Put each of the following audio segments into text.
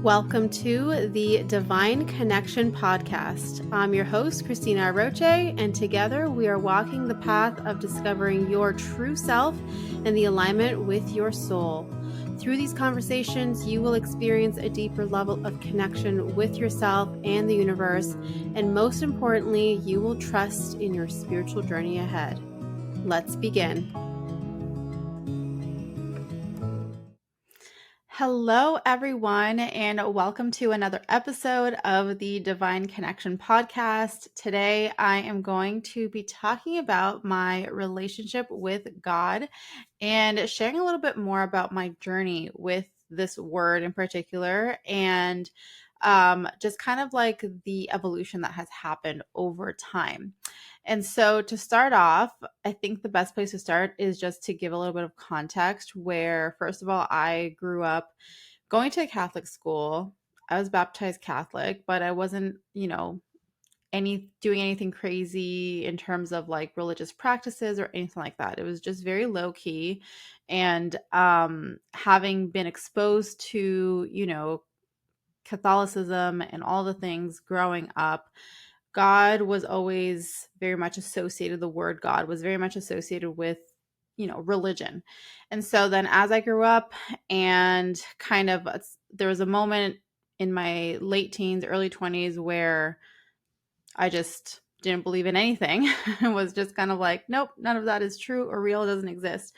Welcome to the Divine Connection Podcast. I'm your host, Christina Aroche, and together we are walking the path of discovering your true self and the alignment with your soul. Through these conversations, you will experience a deeper level of connection with yourself and the universe, and most importantly, you will trust in your spiritual journey ahead. Let's begin. Hello, everyone, and welcome to another episode of the Divine Connection Podcast. Today, I am going to be talking about my relationship with God and sharing a little bit more about my journey with this word in particular, and just kind of like the evolution that has happened over time. And so to start off, I think the best place to start is just to give a little bit of context where, first of all, I grew up going to a Catholic school. I was baptized Catholic, but I wasn't, doing anything crazy in terms of like religious practices or anything like that. It was just very low key. And having been exposed to, Catholicism and all the things growing up, God was always very much associated, the word God was very much associated with, religion. And so then as I grew up and there was a moment in my late teens, early 20s where I just didn't believe in anything. It was just kind of like, nope, none of that is true or real, it doesn't exist.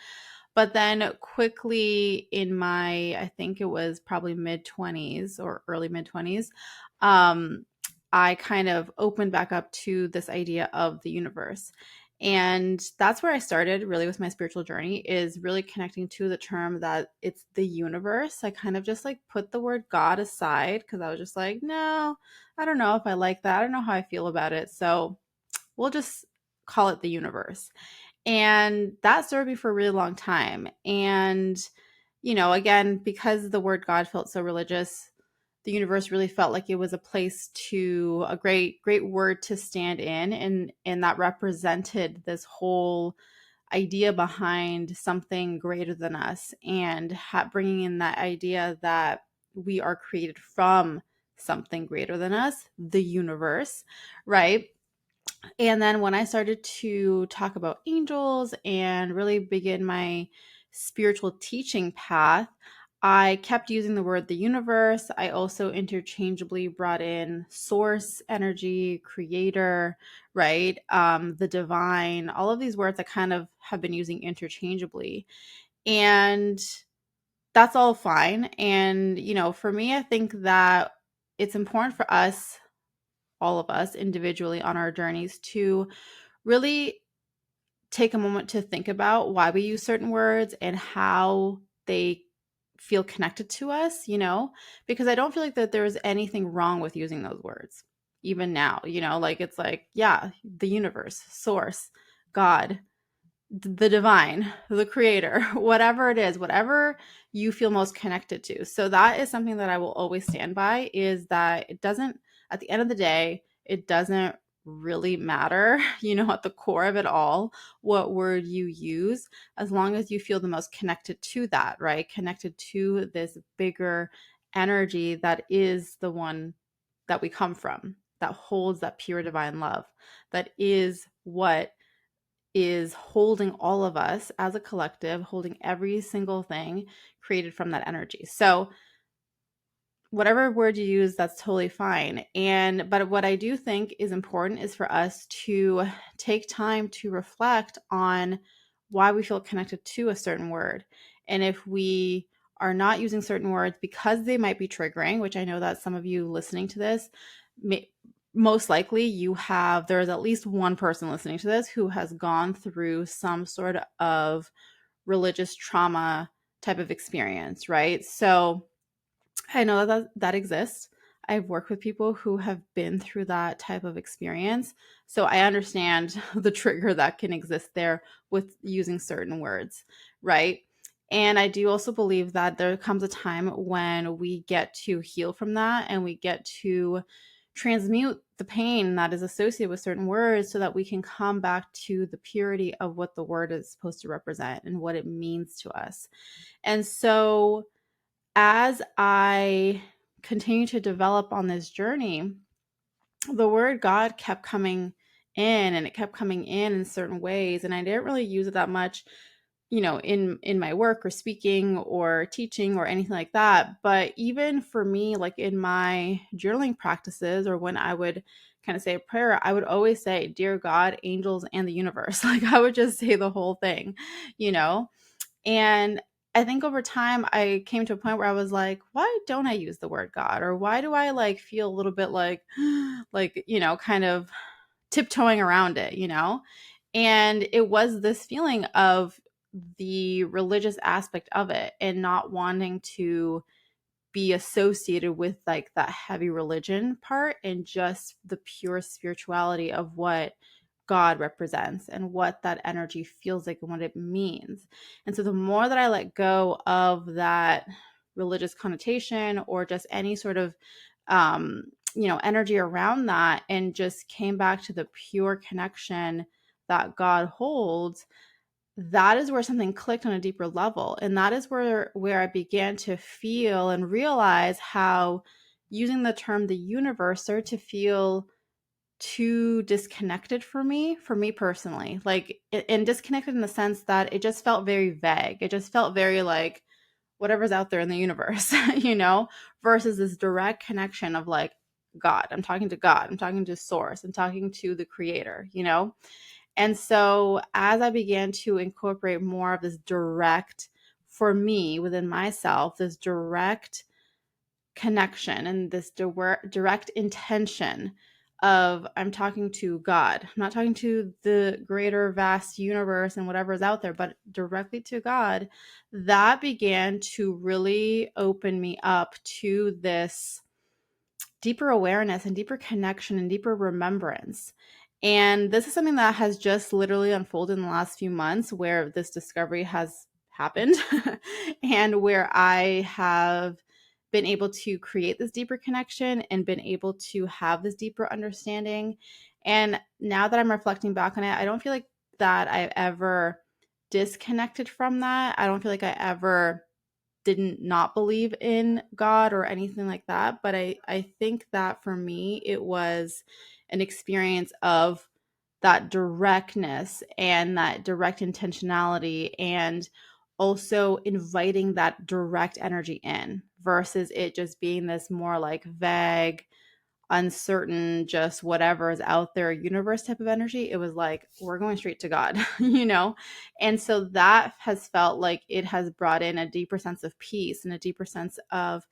But then quickly in my, I think it was probably mid 20s or early mid 20s, I kind of opened back up to this idea of the universe. And that's where I started really with my spiritual journey, is really connecting to the term that it's the universe. I kind of just like put the word God aside because I was just like, no, I don't know if I like that. I don't know how I feel about it. So we'll just call it the universe. And that served me for a really long time. And, again, because the word God felt so religious, the universe really felt like it was a great word to stand in. And that represented this whole idea behind something greater than us, and bringing in that idea that we are created from something greater than us, the universe, right? And then when I started to talk about angels and really begin my spiritual teaching path, I kept using the word the universe. I also interchangeably brought in source energy, creator, right? The divine, all of these words I kind of have been using interchangeably. And that's all fine. And, for me, I think that it's important for us, all of us individually on our journeys, to really take a moment to think about why we use certain words and how they feel connected to us, because I don't feel like that there is anything wrong with using those words. Even now, like it's like, yeah, the universe, source, God, the divine, the creator, whatever it is, whatever you feel most connected to. So that is something that I will always stand by, is that it doesn't, at the end of the day, it doesn't really matter, at the core of it all, what word you use, as long as you feel the most connected to that, right? Connected to this bigger energy that is the one that we come from, that holds that pure divine love, that is what is holding all of us as a collective, holding every single thing created from that energy. So whatever word you use, that's totally fine. But what I do think is important is for us to take time to reflect on why we feel connected to a certain word. And if we are not using certain words because they might be triggering, which I know that some of you listening to this, most likely there is at least one person listening to this who has gone through some sort of religious trauma type of experience, right? So I know that exists. I've worked with people who have been through that type of experience. So I understand the trigger that can exist there with using certain words, right? And I do also believe that there comes a time when we get to heal from that, and we get to transmute the pain that is associated with certain words so that we can come back to the purity of what the word is supposed to represent and what it means to us. And so as I continue to develop on this journey, the word God kept coming in, and it kept coming in certain ways. And I didn't really use it that much, in my work or speaking or teaching or anything like that. But even for me, like in my journaling practices, or when I would kind of say a prayer, I would always say, "Dear God, angels, and the universe." Like I would just say the whole thing, you know? And I think over time I came to a point where I was like, why don't I use the word God? Or why do I like feel a little bit like like, kind of tiptoeing around it, And it was this feeling of the religious aspect of it and not wanting to be associated with like that heavy religion part, and just the pure spirituality of what God represents and what that energy feels like and what it means. And so the more that I let go of that religious connotation or just any sort of energy around that, and just came back to the pure connection that God holds, that is where something clicked on a deeper level. And that is where I began to feel and realize how using the term the universe started to feel too disconnected for me personally. Like, and disconnected in the sense that it just felt very vague. It just felt very like whatever's out there in the universe, versus this direct connection of like God. I'm talking to God. I'm talking to source. I'm talking to the creator. And so as I began to incorporate more of this direct, for me within myself, this direct connection and this direct intention of I'm talking to God. I'm not talking to the greater vast universe and whatever is out there, but directly to God, that began to really open me up to this deeper awareness and deeper connection and deeper remembrance. And this is something that has just literally unfolded in the last few months, where this discovery has happened and where I have been able to create this deeper connection and been able to have this deeper understanding. And now that I'm reflecting back on it, I don't feel like that I've ever disconnected from that. I don't feel like I ever didn't not believe in God or anything like that. But I think that for me, it was an experience of that directness and that direct intentionality, and also inviting that direct energy in versus it just being this more like vague, uncertain, just whatever is out there universe type of energy. It was like, we're going straight to God, And so that has felt like it has brought in a deeper sense of peace and a deeper sense of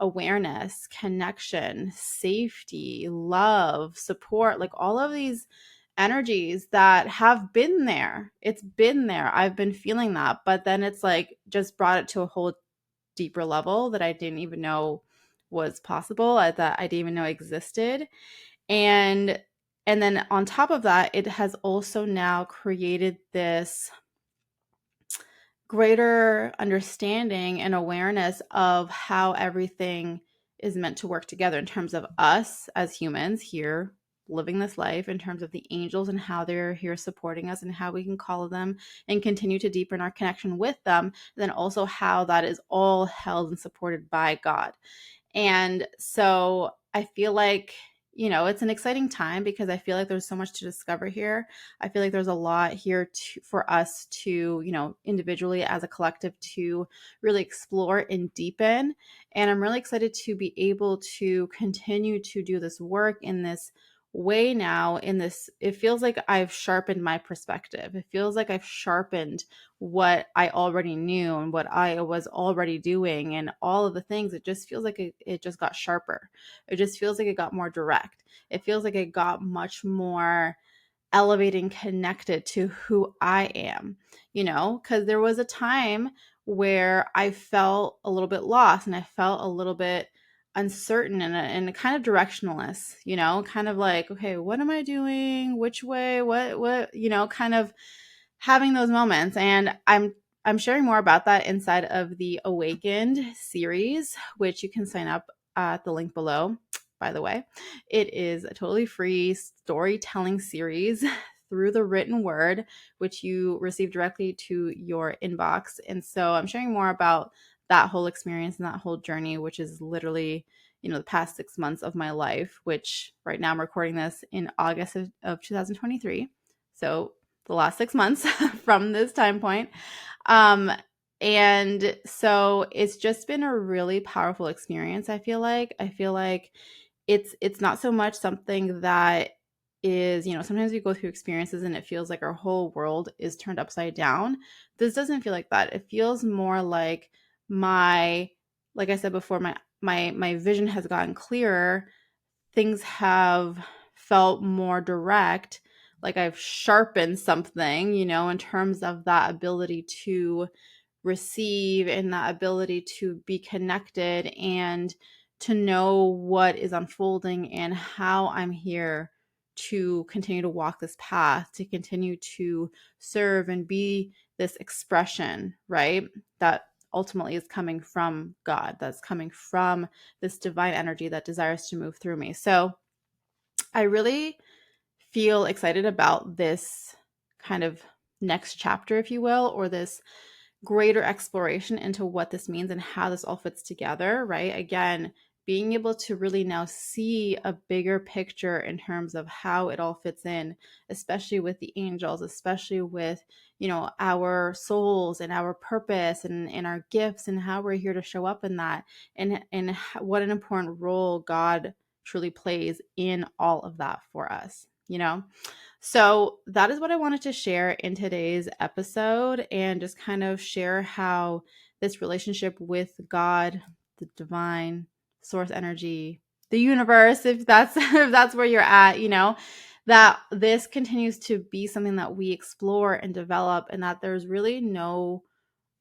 awareness, connection, safety, love, support, like all of these energies that have been there. It's been there. I've been feeling that, but then it's like just brought it to a whole deeper level that I didn't even know was possible, that I didn't even know existed. And then on top of that, it has also now created this greater understanding and awareness of how everything is meant to work together in terms of us as humans here living this life, in terms of the angels and how they're here supporting us and how we can call them and continue to deepen our connection with them, and then also how that is all held and supported by God. And so I feel like, it's an exciting time because I feel like there's so much to discover here. I feel like there's a lot here for us to, individually as a collective, to really explore and deepen. And I'm really excited to be able to continue to do this work in this way now. It feels like I've sharpened my perspective. It feels like I've sharpened what I already knew and what I was already doing and all of the things. It just feels like it just got sharper. It just feels like it got more direct. It feels like it got much more elevating, connected to who I am, because there was a time where I felt a little bit lost and I felt a little bit uncertain and a kind of directionless, kind of like, okay, what am I doing? Which way? What, kind of having those moments. And I'm sharing more about that inside of the Awakened series, which you can sign up at the link below. By the way, it is a totally free storytelling series through the written word, which you receive directly to your inbox. And so I'm sharing more about that whole experience and that whole journey, which is literally, the past 6 months of my life, which right now I'm recording this in August of 2023. So the last 6 months from this time point. And so it's just been a really powerful experience. I feel like it's not so much something that is, sometimes we go through experiences and it feels like our whole world is turned upside down. This doesn't feel like that. It feels more like like I said before, my vision has gotten clearer. Things have felt more direct, like I've sharpened something, in terms of that ability to receive and that ability to be connected and to know what is unfolding and how I'm here to continue to walk this path, to continue to serve and be this expression, right? That ultimately is coming from God, that's coming from this divine energy that desires to move through me. So I really feel excited about this kind of next chapter, if you will, or this greater exploration into what this means and how this all fits together, right? Again, being able to really now see a bigger picture in terms of how it all fits in, especially with the angels, especially with, our souls and our purpose and our gifts and how we're here to show up in that, and what an important role God truly plays in all of that for us. So that is what I wanted to share in today's episode, and just kind of share how this relationship with God, the divine source energy, the universe, if that's if that's where you're at, that this continues to be something that we explore and develop, and that there's really no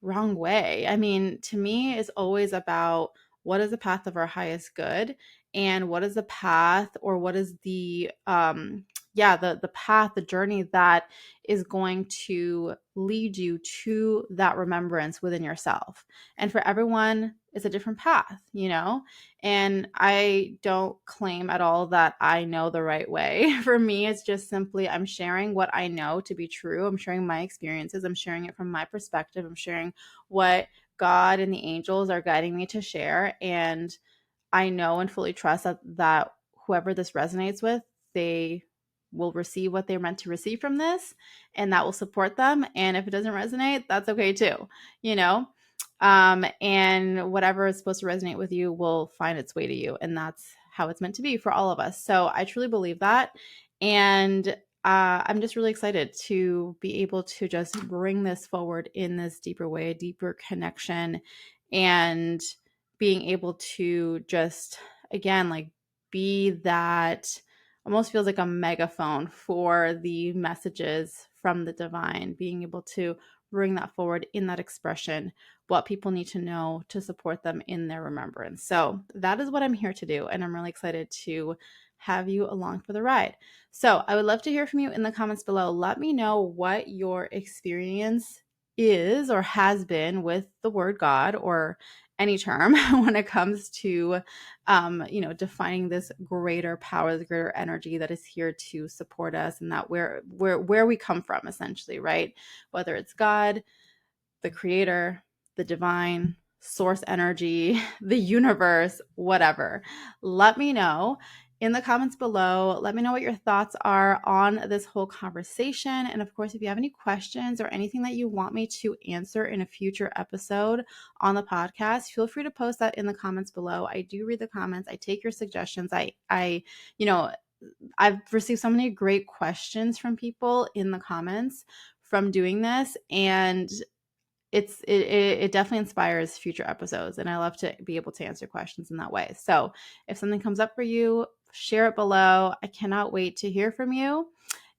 wrong way. I mean, to me, it's always about what is the path of our highest good, and what is the path, or what is the path, the journey that is going to lead you to that remembrance within yourself. And for everyone, it's a different path. And I don't claim at all that I know the right way. For me, it's just simply I'm sharing what I know to be true. I'm sharing my experiences. I'm sharing it from my perspective. I'm sharing what God and the angels are guiding me to share. And I know and fully trust that whoever this resonates with, they will receive what they're meant to receive from this, and that will support them. And if it doesn't resonate, that's okay too, you know? And whatever is supposed to resonate with you will find its way to you. And that's how it's meant to be for all of us. So I truly believe that. And I'm just really excited to be able to just bring this forward in this deeper way, a deeper connection, and being able to just, again, like be that, almost feels like a megaphone for the messages from the divine, being able to bring that forward in that expression, what people need to know to support them in their remembrance. So that is what I'm here to do. And I'm really excited to have you along for the ride. So I would love to hear from you in the comments below. Let me know what your experience is or has been with the word God, or any term when it comes to defining this greater power, the greater energy that is here to support us, and that where we come from, essentially, right? Whether it's God, the creator, the divine source energy, the universe, whatever. Let me know in the comments below. Let me know what your thoughts are on this whole conversation. And of course, if you have any questions or anything that you want me to answer in a future episode on the podcast, feel free to post that in the comments below. I do read the comments. I take your suggestions. I've received so many great questions from people in the comments from doing this, and it definitely inspires future episodes, and I love to be able to answer questions in that way. So if something comes up for you, share it below. I cannot wait to hear from you.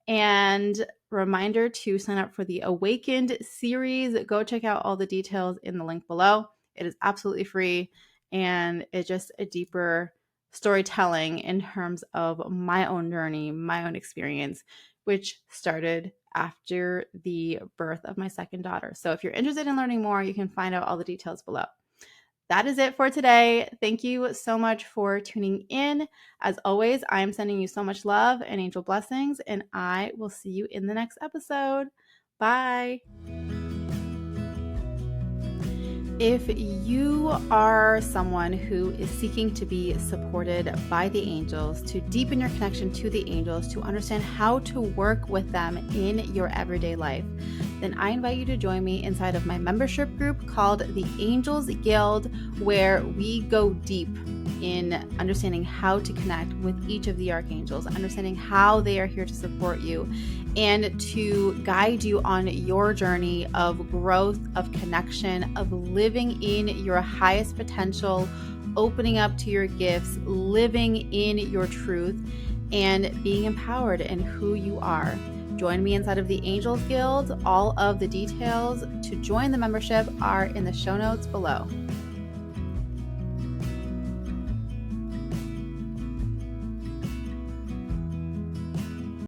And reminder to sign up for the Awakened series. Go check out all the details in the link below. It is absolutely free, and it's just a deeper storytelling in terms of my own journey, my own experience, which started after the birth of my second daughter. So if you're interested in learning more, you can find out all the details below. That is it for today. Thank you so much for tuning in. As always, I am sending you so much love and angel blessings, and I will see you in the next episode. Bye. If you are someone who is seeking to be supported by the angels, to deepen your connection to the angels, to understand how to work with them in your everyday life, then I invite you to join me inside of my membership group called the Angels Guild, where we go deep in understanding how to connect with each of the archangels, understanding how they are here to support you, and to guide you on your journey of growth, of connection, of living in your highest potential, opening up to your gifts, living in your truth, and being empowered in who you are. Join me inside of the Angels Guild. All of the details to join the membership are in the show notes below.